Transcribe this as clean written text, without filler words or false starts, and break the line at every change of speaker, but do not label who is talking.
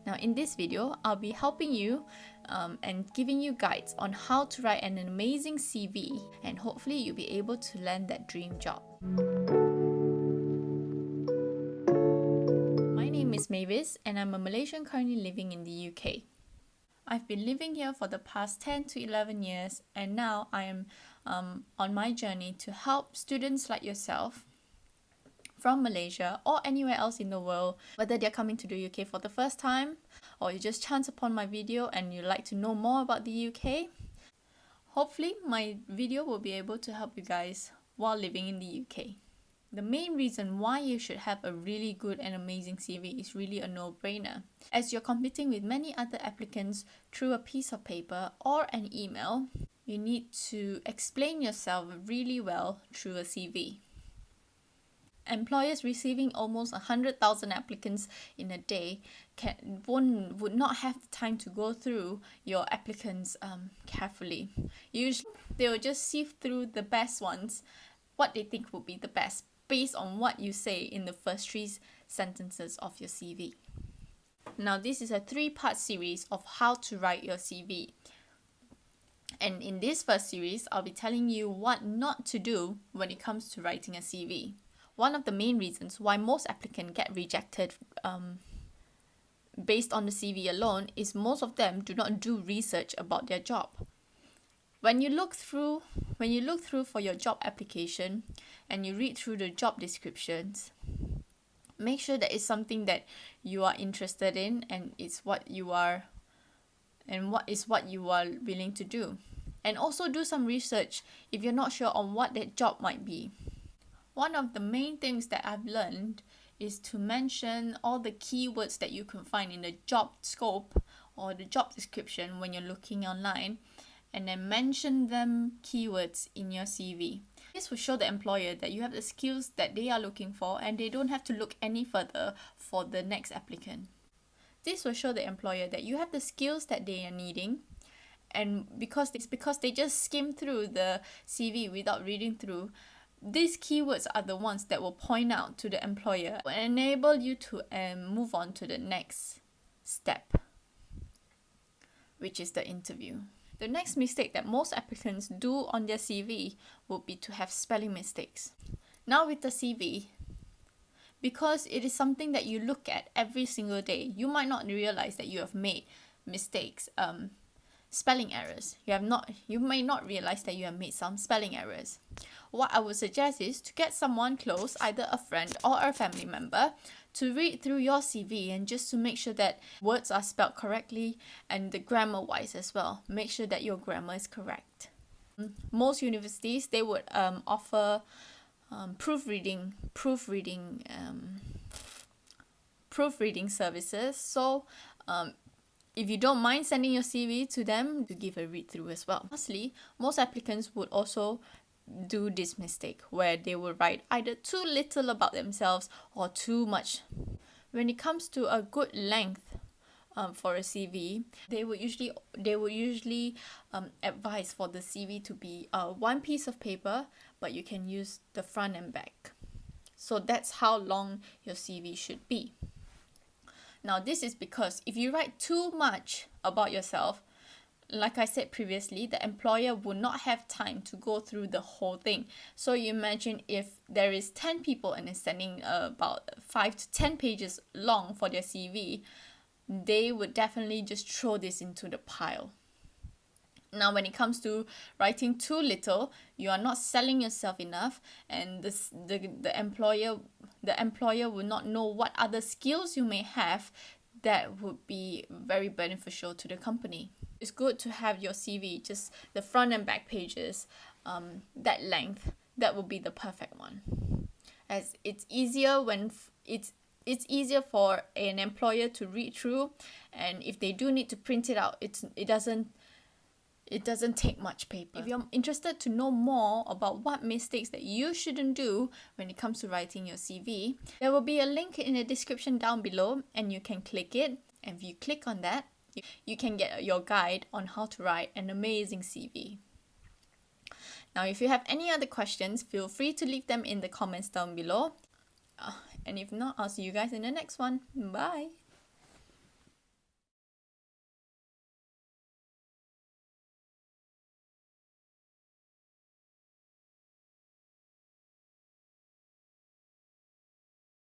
Now in this video, I'll be helping you and giving you guides on how to write an amazing CV, and hopefully you'll be able to land that dream job. My name is Mavis and I'm a Malaysian currently living in the UK. I've been living here for the past 10 to 11 years, and now I am on my journey to help students like yourself from Malaysia or anywhere else in the world, whether they're coming to the UK for the first time or you just chance upon my video and you'd like to know more about the UK. Hopefully my video will be able to help you guys while living in the UK. The main reason why you should have a really good and amazing CV is really a no-brainer, as you're competing with many other applicants through a piece of paper or an email. You need to explain yourself really well through a CV. Employers receiving almost 100,000 applicants in a day would not have the time to go through your applicants carefully. Usually they will just sift through the best ones, what they think would be the best, based on what you say in the first 3 sentences of your CV. Now this is a 3-part series of how to write your CV. And in this first series, I'll be telling you what not to do when it comes to writing a CV. One of the main reasons why most applicants get rejected based on the CV alone is most of them do not do research about their job. When you look through for your job application and you read through the job descriptions, make sure that it's something that you are interested in and it's what you are willing to do. And also do some research if you're not sure on what that job might be. One of the main things that I've learned is to mention all the keywords that you can find in the job scope or the job description when you're looking online, and then mention them keywords in your CV. This will show the employer that you have the skills that they are looking for and they don't have to look any further for the next applicant. This will show the employer that you have the skills that they are needing, and because they just skim through the CV without reading through, these keywords are the ones that will point out to the employer and enable you to move on to the next step, which is the interview. The next mistake that most applicants do on their CV would be to have spelling mistakes. Now with the CV, because it is something that you look at every single day, you might not realize that you have made mistakes, spelling errors. You may not realize that you have made some spelling errors. What I would suggest is to get someone close, either a friend or a family member, to read through your CV and just to make sure that words are spelled correctly and the grammar wise as well. Make sure that your grammar is correct. Most universities, they would offer proofreading services. So if you don't mind sending your CV to them to give a read through as well. Lastly, most applicants would also do this mistake where they will write either too little about themselves or too much. When it comes to a good length for a CV, they would usually advise for the CV to be one piece of paper, but you can use the front and back. So that's how long your CV should be. Now this is because if you write too much about yourself, like I said previously, the employer will not have time to go through the whole thing. So you imagine if there is 10 people and it's sending about 5 to 10 pages long for their CV, they would definitely just throw this into the pile. Now when it comes to writing too little, you are not selling yourself enough, and the employer will not know what other skills you may have that would be very beneficial to the company. It's good to have your CV, just the front and back pages, that length. That would be the perfect one, as it's easier when it's easier for an employer to read through, and if they do need to print it out, it doesn't take much paper. If you're interested to know more about what mistakes that you shouldn't do when it comes to writing your CV, there will be a link in the description down below and you can click it. And if you click on that, you can get your guide on how to write an amazing CV. Now, if you have any other questions, feel free to leave them in the comments down below. And if not, I'll see you guys in the next one. Bye!